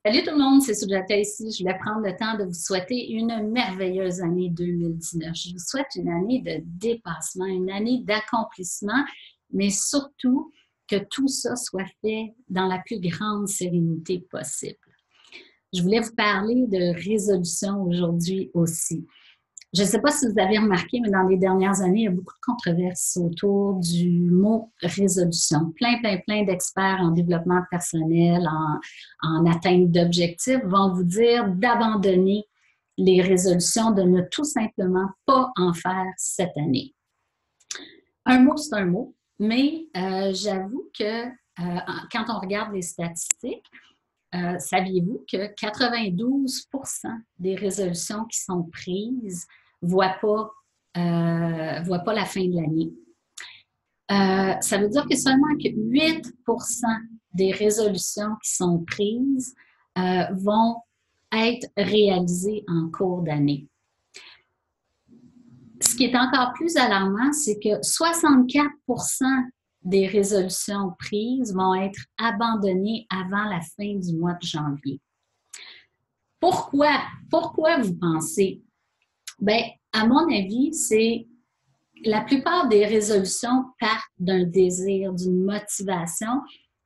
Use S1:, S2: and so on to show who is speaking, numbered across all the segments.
S1: Salut tout le monde, c'est Sujata ici. Je voulais prendre le temps de vous souhaiter une merveilleuse année 2019. Je vous souhaite une année de dépassement, une année d'accomplissement, mais surtout que tout ça soit fait dans la plus grande sérénité possible. Je voulais vous parler de résolution aujourd'hui aussi. Je ne sais pas si vous avez remarqué, mais dans les dernières années, il y a beaucoup de controverses autour du mot résolution. Plein d'experts en développement personnel, en atteinte d'objectifs vont vous dire d'abandonner les résolutions, de ne tout simplement pas en faire cette année. Un mot, c'est un mot, mais j'avoue que quand on regarde les statistiques, saviez-vous que 92% des résolutions qui sont prises ne voient pas la fin de l'année? Ça veut dire que seulement que 8% des résolutions qui sont prises vont être réalisées en cours d'année. Ce qui est encore plus alarmant, c'est que 64% des résolutions prises vont être abandonnées avant la fin du mois de janvier. Pourquoi? Pourquoi vous pensez? Bien, à mon avis, c'est la plupart des résolutions partent d'un désir, d'une motivation,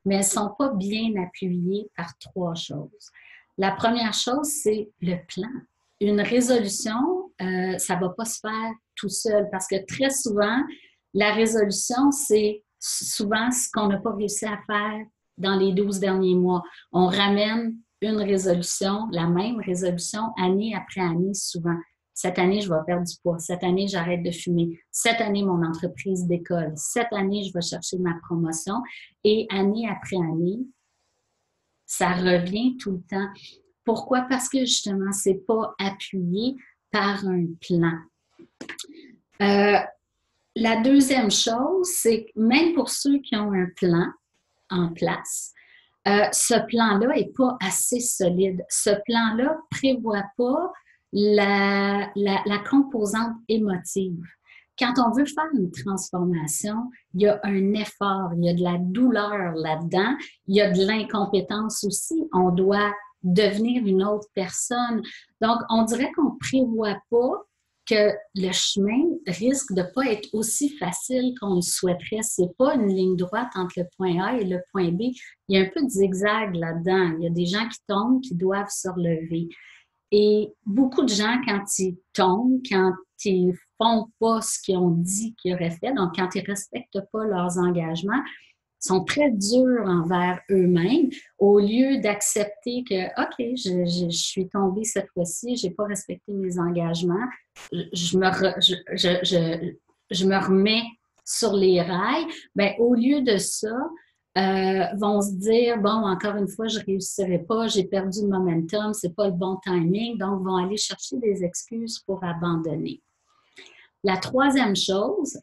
S1: mais elles ne sont pas bien appuyées par trois choses. La première chose, c'est le plan. Une résolution, ça ne va pas se faire tout seul parce que très souvent, la résolution, c'est souvent ce qu'on n'a pas réussi à faire dans les 12 derniers mois. On ramène une résolution, la même résolution, année après année, souvent. Cette année, je vais perdre du poids. Cette année, j'arrête de fumer. Cette année, mon entreprise décolle. Cette année, je vais chercher ma promotion. Et année après année, ça revient tout le temps. Pourquoi? Parce que justement, ce n'est pas appuyé par un plan. La deuxième chose, c'est que même pour ceux qui ont un plan en place, ce plan-là n'est pas assez solide. Ce plan-là ne prévoit pas la composante émotive. Quand on veut faire une transformation, il y a un effort, il y a de la douleur là-dedans, il y a de l'incompétence aussi. On doit devenir une autre personne. Donc, on dirait qu'on ne prévoit pas que le chemin risque de ne pas être aussi facile qu'on le souhaiterait. Ce n'est pas une ligne droite entre le point A et le point B. Il y a un peu de zigzag là-dedans. Il y a des gens qui tombent, qui doivent se relever. Et beaucoup de gens, quand ils tombent, quand ils ne font pas ce qu'ils ont dit qu'ils auraient fait, donc quand ils ne respectent pas leurs engagements, sont très durs envers eux-mêmes au lieu d'accepter que, OK, je suis tombée cette fois-ci, je n'ai pas respecté mes engagements, je me remets sur les rails. Bien, au lieu de ça, vont se dire, bon, encore une fois, je ne réussirai pas, j'ai perdu le momentum, ce n'est pas le bon timing, donc vont aller chercher des excuses pour abandonner. La troisième chose,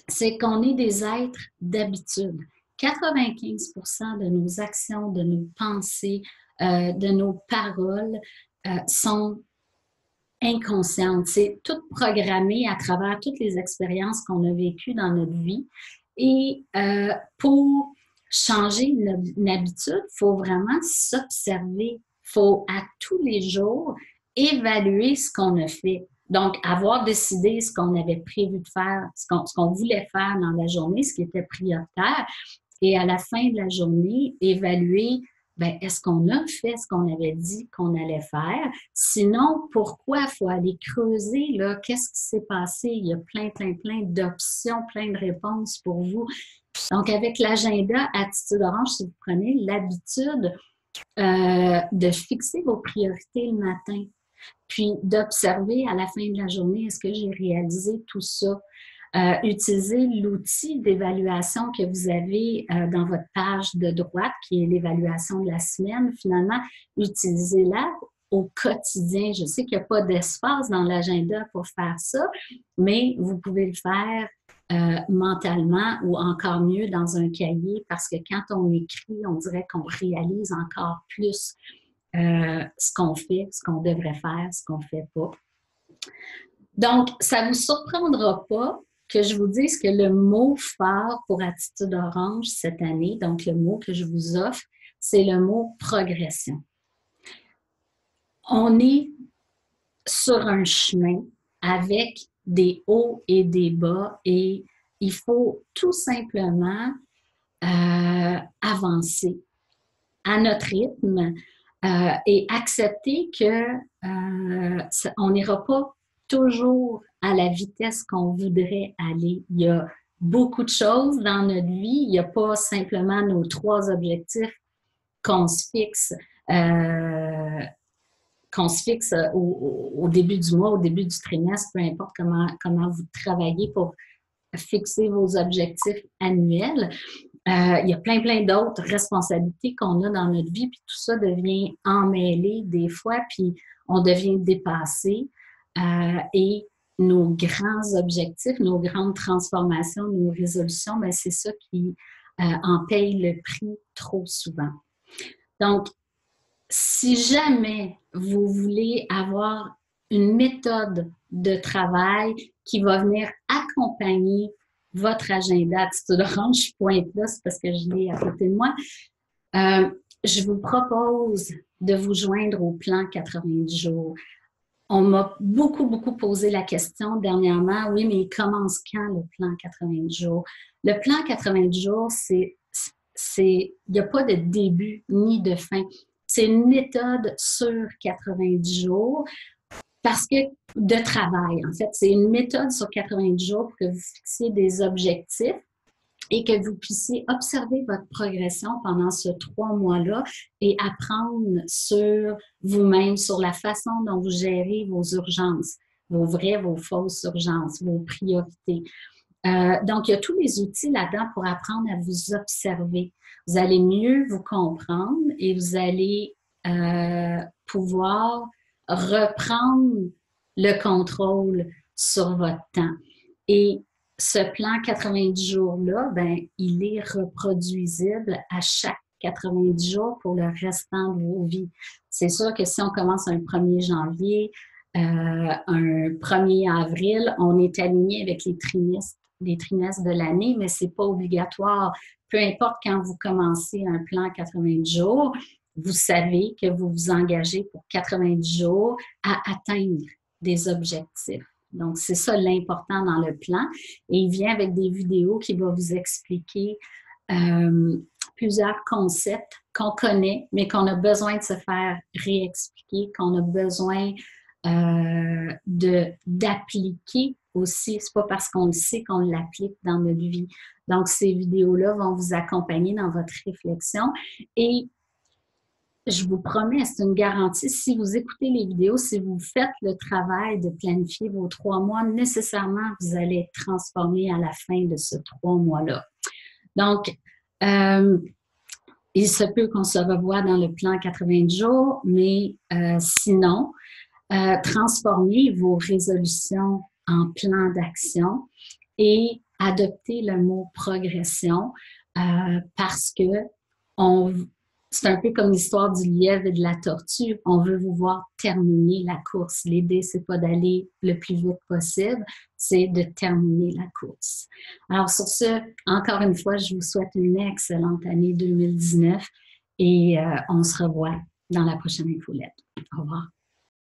S1: c'est qu'on est des êtres d'habitude. 95% de nos actions, de nos pensées, de nos paroles sont inconscientes. C'est tout programmé à travers toutes les expériences qu'on a vécues dans notre vie. Et pour changer une habitude, il faut vraiment s'observer. Il faut à tous les jours évaluer ce qu'on a fait. Donc, avoir décidé ce qu'on avait prévu de faire, ce qu'on voulait faire dans la journée, ce qui était prioritaire, et à la fin de la journée, évaluer, bien, est-ce qu'on a fait ce qu'on avait dit qu'on allait faire? Sinon, pourquoi il faut aller creuser, là, qu'est-ce qui s'est passé? Il y a plein d'options, plein de réponses pour vous. Donc, avec l'agenda Attitude Orange, si vous prenez l'habitude de fixer vos priorités le matin, puis d'observer à la fin de la journée, est-ce que j'ai réalisé tout ça? Utilisez l'outil d'évaluation que vous avez dans votre page de droite, qui est l'évaluation de la semaine. Finalement, utilisez-la au quotidien. Je sais qu'il n'y a pas d'espace dans l'agenda pour faire ça, mais vous pouvez le faire mentalement ou encore mieux dans un cahier parce que quand on écrit, on dirait qu'on réalise encore plus ce qu'on fait, ce qu'on devrait faire, ce qu'on ne fait pas. Donc, ça ne vous surprendra pas que je vous dise que le mot phare pour Attitude Orange cette année, donc le mot que je vous offre, c'est le mot progression. on est sur un chemin avec des hauts et des bas et il faut tout simplement avancer à notre rythme et accepter que on n'ira pas toujours à la vitesse qu'on voudrait aller. Il y a beaucoup de choses dans notre vie. Il n'y a pas simplement nos 3 objectifs qu'on se fixe. Qu'on se fixe au début du mois, au début du trimestre, peu importe comment vous travaillez pour fixer vos objectifs annuels. Il y a plein d'autres responsabilités qu'on a dans notre vie, puis tout ça devient emmêlé des fois, puis on devient dépassé. Et nos grands objectifs, nos grandes transformations, nos résolutions, bien, c'est ça qui en paye le prix trop souvent. Donc, si jamais vous voulez avoir une méthode de travail qui va venir accompagner votre agenda attitude orange, je pointe là, c'est parce que je l'ai à côté de moi. Je vous propose de vous joindre au plan 90 jours. On m'a beaucoup posé la question dernièrement, oui, mais il commence quand le plan 90 jours? Le plan 90 jours, il n'y a pas de début ni de fin. C'est une méthode sur 90 jours parce que de travail, en fait. C'est une méthode sur 90 jours pour que vous fixiez des objectifs et que vous puissiez observer votre progression pendant ce 3 mois-là et apprendre sur vous-même, sur la façon dont vous gérez vos urgences, vos vraies, vos fausses urgences, vos priorités. Donc, il y a tous les outils là-dedans pour apprendre à vous observer. Vous allez mieux vous comprendre et vous allez pouvoir reprendre le contrôle sur votre temps. Et ce plan 90 jours-là, ben, il est reproduisible à chaque 90 jours pour le restant de vos vies. C'est sûr que si on commence un 1er janvier, un 1er avril, on est aligné avec les trimestres de l'année, mais c'est pas obligatoire. Peu importe quand vous commencez un plan 90 jours, vous savez que vous vous engagez pour 90 jours à atteindre des objectifs. Donc, c'est ça l'important dans le plan. Et il vient avec des vidéos qui vont vous expliquer plusieurs concepts qu'on connaît, mais qu'on a besoin de se faire réexpliquer, qu'on a besoin d'appliquer aussi. C'est pas parce qu'on le sait qu'on l'applique dans notre vie. Donc, ces vidéos-là vont vous accompagner dans votre réflexion et je vous promets, c'est une garantie, si vous écoutez les vidéos, si vous faites le travail de planifier vos 3 mois, nécessairement, vous allez être transformé à la fin de ce 3 mois-là. Donc, il se peut qu'on se revoie dans le plan 90 jours, mais sinon, transformez vos résolutions en plan d'action et adoptez le mot progression parce que c'est un peu comme l'histoire du lièvre et de la tortue. On veut vous voir terminer la course. L'idée, c'est pas d'aller le plus vite possible, c'est de terminer la course. Alors, sur ce, encore une fois, je vous souhaite une excellente année 2019 et on se revoit dans la prochaine infolette. Au revoir.